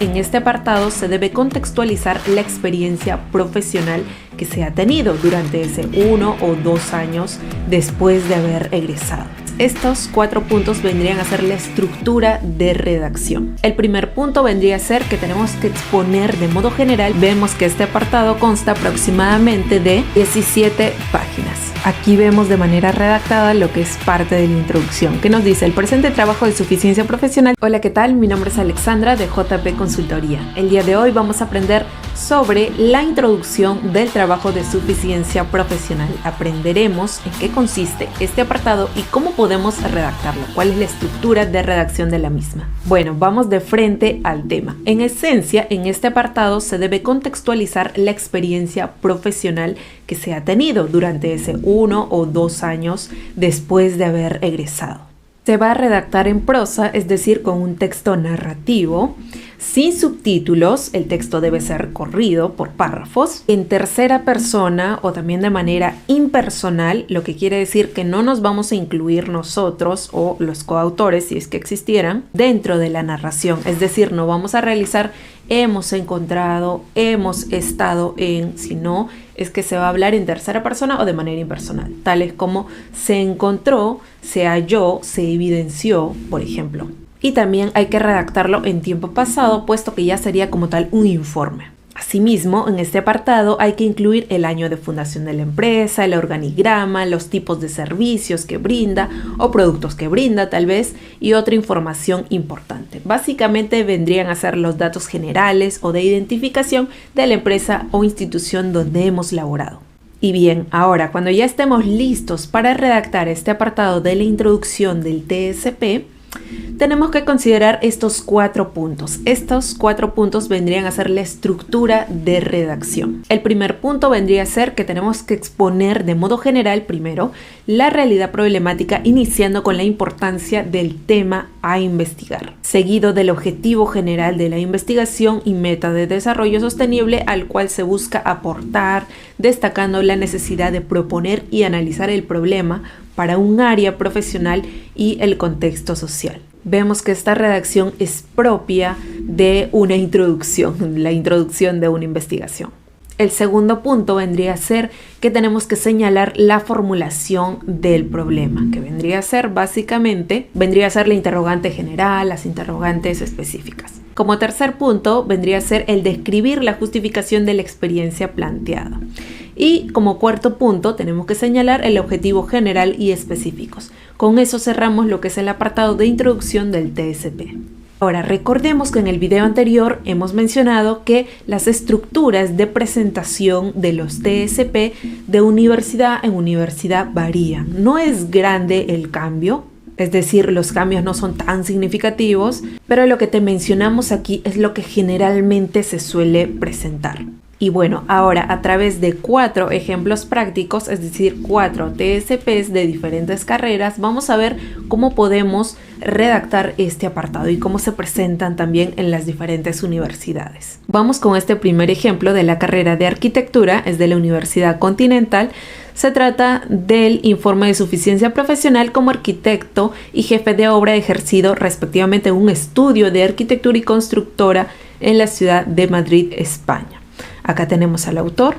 en este apartado se debe contextualizar la experiencia profesional que se ha tenido durante ese 1 o 2 años después de haber egresado. Estos 4 puntos vendrían a ser la estructura de redacción. El primer punto vendría a ser que tenemos que exponer de modo general. Vemos que este apartado consta aproximadamente de 17 páginas. Aquí vemos de manera redactada lo que es parte de la introducción, que nos dice el presente trabajo de suficiencia profesional. Hola, ¿qué tal? Mi nombre es Alexandra de JP Consultoría. El día de hoy vamos a aprender sobre la introducción del trabajo de suficiencia profesional. Aprenderemos en qué consiste este apartado y cómo podemos redactarlo, cuál es la estructura de redacción de la misma. Bueno, vamos de frente al tema. En esencia, en este apartado se debe contextualizar la experiencia profesional que se ha tenido durante ese 1 o 2 años después de haber egresado. Se va a redactar en prosa, es decir, con un texto narrativo, sin subtítulos. El texto debe ser corrido por párrafos, en tercera persona o también de manera impersonal, lo que quiere decir que no nos vamos a incluir nosotros o los coautores, si es que existieran, dentro de la narración. Es decir, no vamos a realizar hemos encontrado, hemos estado en, sino es que se va a hablar en tercera persona o de manera impersonal, tales como se encontró, se halló, se evidenció, por ejemplo. Y también hay que redactarlo en tiempo pasado, puesto que ya sería como tal un informe. Asimismo, en este apartado hay que incluir el año de fundación de la empresa, el organigrama, los tipos de servicios que brinda o productos que brinda tal vez, y otra información importante. Básicamente vendrían a ser los datos generales o de identificación de la empresa o institución donde hemos laborado. Y bien, ahora cuando ya estemos listos para redactar este apartado de la introducción del TSP, tenemos que considerar estos 4 puntos. Estos 4 puntos vendrían a ser la estructura de redacción. El primer punto vendría a ser que tenemos que exponer de modo general primero la realidad problemática, iniciando con la importancia del tema a investigar, seguido del objetivo general de la investigación y meta de desarrollo sostenible al cual se busca aportar, destacando la necesidad de proponer y analizar el problema para un área profesional y el contexto social. Vemos que esta redacción es propia de una introducción, la introducción de una investigación. El segundo punto vendría a ser que tenemos que señalar la formulación del problema, que vendría a ser básicamente, la interrogante general, las interrogantes específicas. Como tercer punto vendría a ser el describir la justificación de la experiencia planteada. Y como cuarto punto tenemos que señalar el objetivo general y específicos. Con eso cerramos lo que es el apartado de introducción del TSP. Ahora, recordemos que en el video anterior hemos mencionado que las estructuras de presentación de los TSP de universidad en universidad varían. No es grande el cambio, es decir, los cambios no son tan significativos, pero lo que te mencionamos aquí es lo que generalmente se suele presentar. Y bueno, ahora a través de 4 ejemplos prácticos, es decir, 4 TSPs de diferentes carreras, vamos a ver cómo podemos redactar este apartado y cómo se presentan también en las diferentes universidades. Vamos con este primer ejemplo de la carrera de arquitectura, es de la Universidad Continental. Se trata del informe de suficiencia profesional como arquitecto y jefe de obra ejercido respectivamente en un estudio de arquitectura y constructora en la ciudad de Madrid, España. Acá tenemos al autor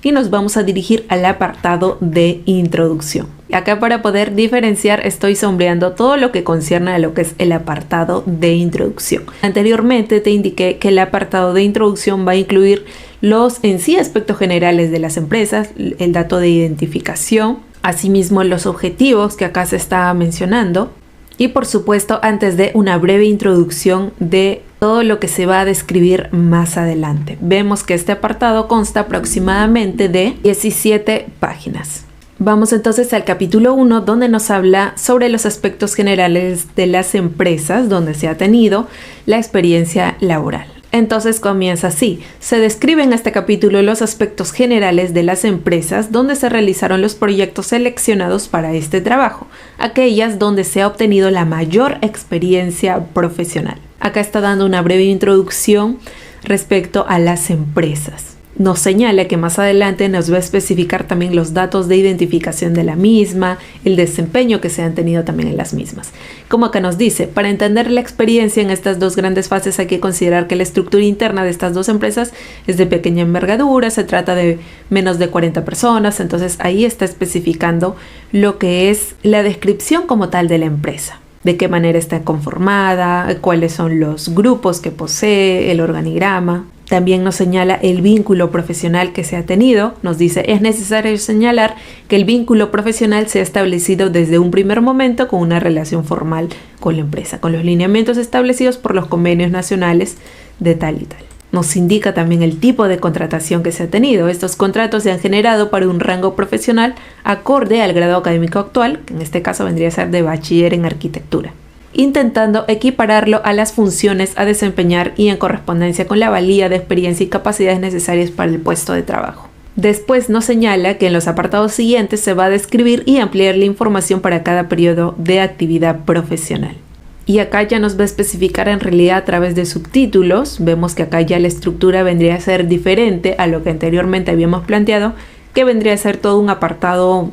y nos vamos a dirigir al apartado de introducción. Acá, para poder diferenciar, estoy sombreando todo lo que concierne a lo que es el apartado de introducción. Anteriormente te indiqué que el apartado de introducción va a incluir los en sí aspectos generales de las empresas, el dato de identificación, asimismo los objetivos que acá se está mencionando, y por supuesto antes de una breve introducción de todo lo que se va a describir más adelante. Vemos que este apartado consta aproximadamente de 17 páginas. Vamos entonces al capítulo 1, donde nos habla sobre los aspectos generales de las empresas donde se ha tenido la experiencia laboral. Entonces comienza así. Se describen en este capítulo los aspectos generales de las empresas donde se realizaron los proyectos seleccionados para este trabajo, aquellas donde se ha obtenido la mayor experiencia profesional. Acá está dando una breve introducción respecto a las empresas. nos señala que más adelante nos va a especificar también los datos de identificación de la misma, el desempeño que se han tenido también en las mismas. Como acá nos dice, para entender la experiencia en estas dos grandes fases hay que considerar que la estructura interna de estas dos empresas es de pequeña envergadura, se trata de menos de 40 personas, entonces ahí está especificando lo que es la descripción como tal de la empresa. De qué manera está conformada, cuáles son los grupos que posee, el organigrama. También nos señala el vínculo profesional que se ha tenido. Nos dice, es necesario señalar que el vínculo profesional se ha establecido desde un primer momento con una relación formal con la empresa, con los lineamientos establecidos por los convenios nacionales de tal y tal. Nos indica también el tipo de contratación que se ha tenido. Estos contratos se han generado para un rango profesional acorde al grado académico actual, que en este caso vendría a ser de bachiller en arquitectura, intentando equipararlo a las funciones a desempeñar y en correspondencia con la valía de experiencia y capacidades necesarias para el puesto de trabajo. Después nos señala que en los apartados siguientes se va a describir y ampliar la información para cada periodo de actividad profesional. Y acá ya nos va a especificar en realidad a través de subtítulos. Vemos que acá ya la estructura vendría a ser diferente a lo que anteriormente habíamos planteado, que vendría a ser todo un apartado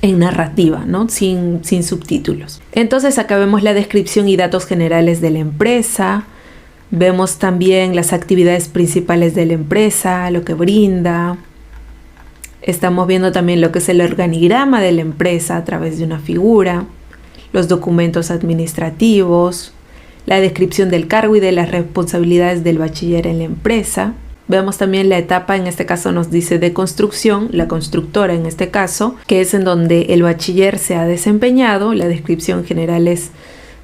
en narrativa, ¿no? Sin subtítulos. Entonces acá vemos la descripción y datos generales de la empresa. Vemos también las actividades principales de la empresa, lo que brinda. Estamos viendo también lo que es el organigrama de la empresa a través de una figura, los documentos administrativos, la descripción del cargo y de las responsabilidades del bachiller en la empresa. Vemos también la etapa, en este caso nos dice de construcción, la constructora en este caso, que es en donde el bachiller se ha desempeñado. La descripción general es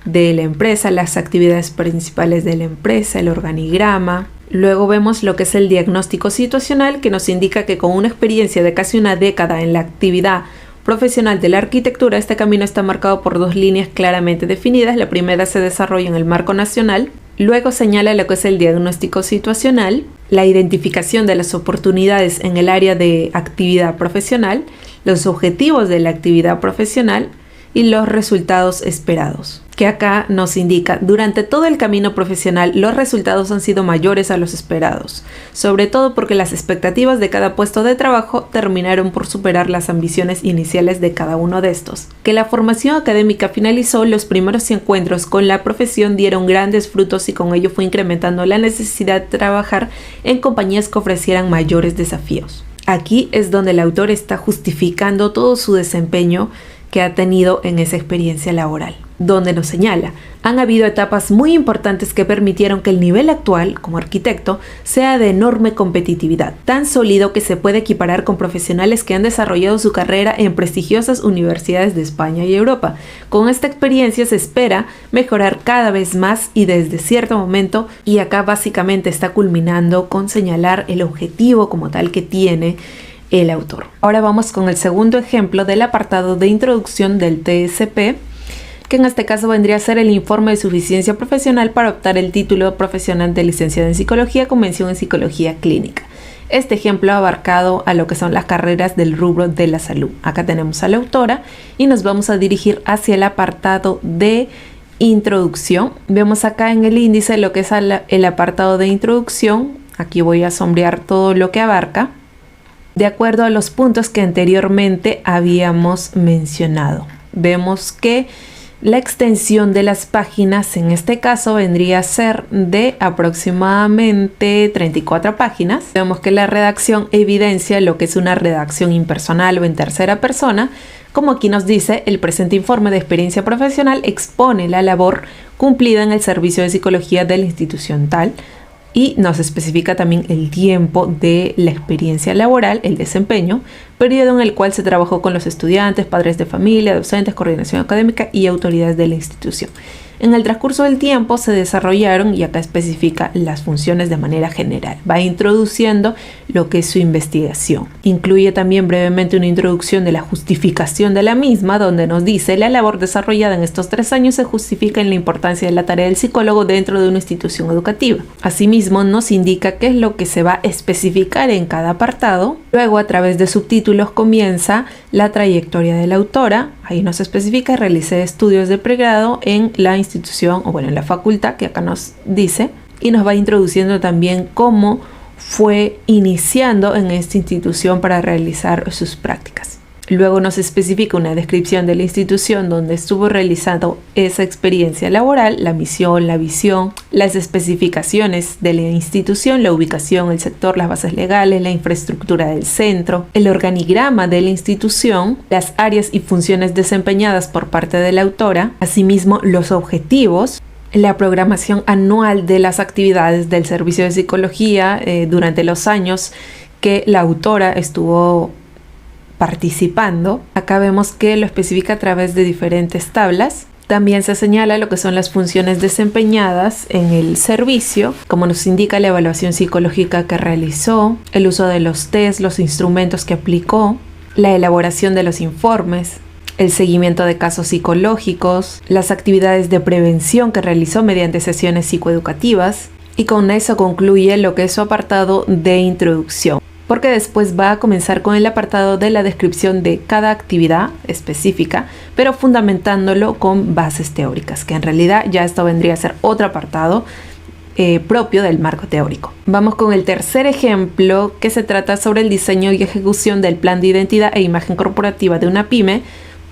de la empresa, las actividades principales de la empresa, el organigrama. Luego vemos lo que es el diagnóstico situacional, que nos indica que con una experiencia de casi una década en la actividad profesional de la arquitectura, este camino está marcado por dos líneas claramente definidas. La primera se desarrolla en el marco nacional. Luego señala lo que es el diagnóstico situacional, la identificación de las oportunidades en el área de actividad profesional, los objetivos de la actividad profesional y los resultados esperados, que acá nos indica, durante todo el camino profesional los resultados han sido mayores a los esperados, sobre todo porque las expectativas de cada puesto de trabajo terminaron por superar las ambiciones iniciales de cada uno de estos. Que la formación académica finalizó, los primeros encuentros con la profesión dieron grandes frutos y con ello fue incrementando la necesidad de trabajar en compañías que ofrecieran mayores desafíos. Aquí es donde el autor está justificando todo su desempeño que ha tenido en esa experiencia laboral, donde nos señala, han habido etapas muy importantes que permitieron que el nivel actual, como arquitecto, sea de enorme competitividad, tan sólido que se puede equiparar con profesionales que han desarrollado su carrera en prestigiosas universidades de España y Europa. Con esta experiencia se espera mejorar cada vez más y desde cierto momento, y acá básicamente está culminando con señalar el objetivo como tal que tiene el autor. Ahora vamos con el segundo ejemplo del apartado de introducción del TSP, que en este caso vendría a ser el informe de suficiencia profesional para optar el título profesional de licenciado en psicología con mención en psicología clínica. Este ejemplo ha abarcado a lo que son las carreras del rubro de la salud. Acá tenemos a la autora y nos vamos a dirigir hacia el apartado de introducción. Vemos acá en el índice lo que es el apartado de introducción. Aquí voy a sombrear todo lo que abarca, de acuerdo a los puntos que anteriormente habíamos mencionado. Vemos que la extensión de las páginas en este caso vendría a ser de aproximadamente 34 páginas. Vemos que la redacción evidencia lo que es una redacción impersonal o en tercera persona. Como aquí nos dice, el presente informe de experiencia profesional expone la labor cumplida en el servicio de psicología de la institución tal, y nos especifica también el tiempo de la experiencia laboral, el desempeño, periodo en el cual se trabajó con los estudiantes, padres de familia, docentes, coordinación académica y autoridades de la institución. En el transcurso del tiempo se desarrollaron, y acá especifica las funciones de manera general. Va introduciendo lo que es su investigación. Incluye también brevemente una introducción de la justificación de la misma, donde nos dice la labor desarrollada en estos 3 años se justifica en la importancia de la tarea del psicólogo dentro de una institución educativa. Asimismo, nos indica qué es lo que se va a especificar en cada apartado. Luego, a través de subtítulos, comienza la trayectoria de la autora. Ahí nos especifica, realicé estudios de pregrado en la institución, o bueno, en la facultad, que acá nos dice, y nos va introduciendo también cómo fue iniciando en esta institución para realizar sus prácticas. Luego nos especifica una descripción de la institución donde estuvo realizando esa experiencia laboral, la misión, la visión, las especificaciones de la institución, la ubicación, el sector, las bases legales, la infraestructura del centro, el organigrama de la institución, las áreas y funciones desempeñadas por parte de la autora, asimismo los objetivos, la programación anual de las actividades del servicio de psicología durante los años que la autora estuvo participando. Acá vemos que lo especifica a través de diferentes tablas. También se señala lo que son las funciones desempeñadas en el servicio, como nos indica la evaluación psicológica que realizó, el uso de los test, los instrumentos que aplicó, la elaboración de los informes, el seguimiento de casos psicológicos, las actividades de prevención que realizó mediante sesiones psicoeducativas, y con eso concluye lo que es su apartado de introducción, porque después va a comenzar con el apartado de la descripción de cada actividad específica, pero fundamentándolo con bases teóricas, que en realidad ya esto vendría a ser otro apartado propio del marco teórico. Vamos con el tercer ejemplo, que se trata sobre el diseño y ejecución del plan de identidad e imagen corporativa de una pyme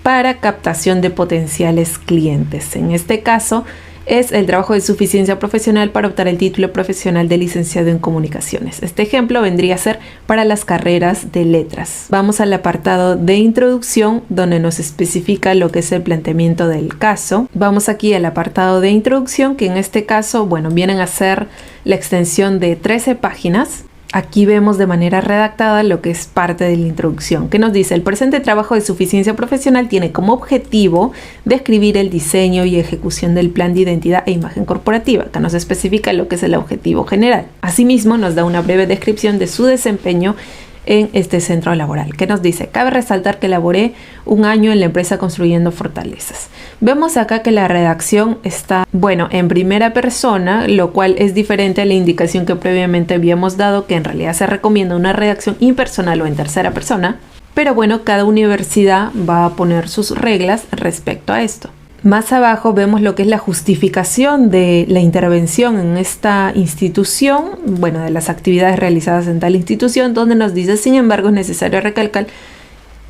para captación de potenciales clientes. En este caso, es el trabajo de suficiencia profesional para optar el título profesional de licenciado en comunicaciones. Este ejemplo vendría a ser para las carreras de letras. Vamos al apartado de introducción, donde nos especifica lo que es el planteamiento del caso. Vamos aquí al apartado de introducción, que en este caso, bueno, vienen a ser la extensión de 13 páginas. Aquí vemos de manera redactada lo que es parte de la introducción, que nos dice: el presente trabajo de suficiencia profesional tiene como objetivo describir el diseño y ejecución del plan de identidad e imagen corporativa, que nos especifica lo que es el objetivo general. Asimismo, nos da una breve descripción de su desempeño en este centro laboral, que nos dice: cabe resaltar que laboré un año en la empresa construyendo fortalezas. Vemos acá que la redacción está, bueno, en primera persona, lo cual es diferente a la indicación que previamente habíamos dado, que en realidad se recomienda una redacción impersonal o en tercera persona, pero bueno, cada universidad va a poner sus reglas respecto a esto. Más abajo vemos lo que es la justificación de la intervención en esta institución, bueno, de las actividades realizadas en tal institución, donde nos dice: sin embargo, es necesario recalcar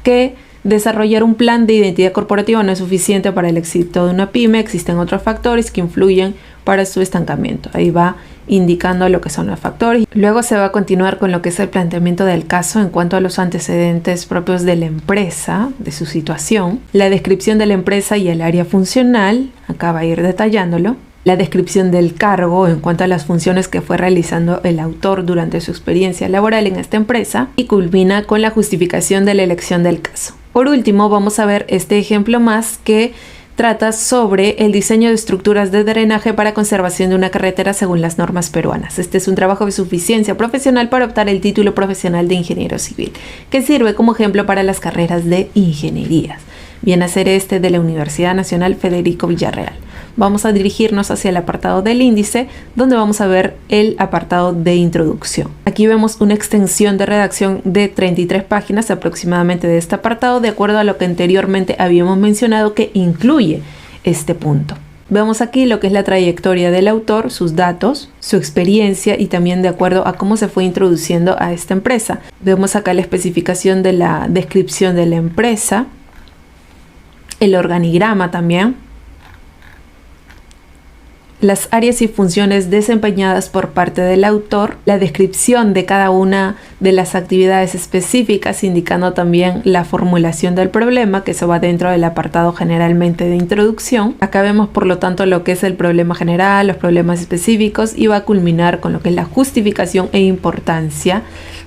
que desarrollar un plan de identidad corporativa no es suficiente para el éxito de una pyme. Existen otros factores que influyen para su estancamiento. Ahí va indicando lo que son los factores. Luego se va a continuar con lo que es el planteamiento del caso en cuanto a los antecedentes propios de la empresa, de su situación, la descripción de la empresa y el área funcional, acá va a ir detallándolo, la descripción del cargo en cuanto a las funciones que fue realizando el autor durante su experiencia laboral en esta empresa, y culmina con la justificación de la elección del caso. Por último, vamos a ver este ejemplo más, que trata sobre el diseño de estructuras de drenaje para conservación de una carretera según las normas peruanas. Este es un trabajo de suficiencia profesional para optar el título profesional de ingeniero civil, que sirve como ejemplo para las carreras de ingenierías. Viene a ser este de la Universidad Nacional Federico Villarreal. Vamos a dirigirnos hacia el apartado del índice, donde vamos a ver el apartado de introducción. Aquí vemos una extensión de redacción de 33 páginas aproximadamente de este apartado, de acuerdo a lo que anteriormente habíamos mencionado que incluye este punto. Vemos aquí lo que es la trayectoria del autor, sus datos, su experiencia y también de acuerdo a cómo se fue introduciendo a esta empresa. Vemos acá la especificación de la descripción de la empresa, el organigrama también, las áreas y funciones desempeñadas por parte del autor, la descripción de cada una de las actividades específicas, indicando también la formulación del problema, que eso va dentro del apartado generalmente de introducción. Acá vemos por lo tanto lo que es el problema general, los problemas específicos, y va a culminar con lo que es la justificación e importancia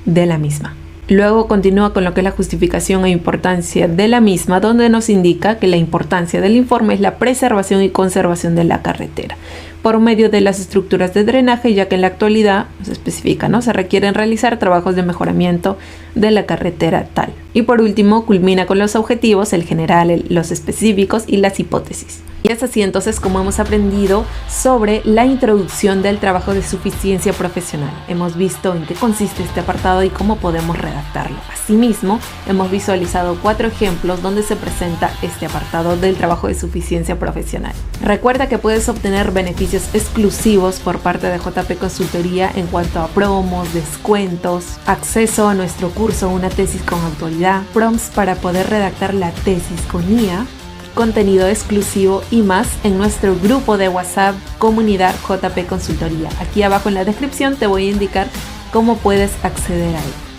de la misma. Luego continúa con lo que es la justificación e importancia de la misma, donde nos indica que la importancia del informe es la preservación y conservación de la carretera por medio de las estructuras de drenaje, ya que en la actualidad, se especifica, ¿no?, se requieren realizar trabajos de mejoramiento de la carretera tal. Y por último, culmina con los objetivos, el general, los específicos y las hipótesis. Y es así entonces como hemos aprendido sobre la introducción del trabajo de suficiencia profesional. Hemos visto en qué consiste este apartado y cómo podemos redactarlo. Asimismo, hemos visualizado 4 ejemplos donde se presenta este apartado del trabajo de suficiencia profesional. Recuerda que puedes obtener beneficios exclusivos por parte de JP Consultoría en cuanto a promos, descuentos, acceso a nuestro curso Una tesis con autoridad, prompts para poder redactar la tesis con IA, contenido exclusivo y más en nuestro grupo de WhatsApp Comunidad JP Consultoría. Aquí abajo en la descripción te voy a indicar cómo puedes acceder a él.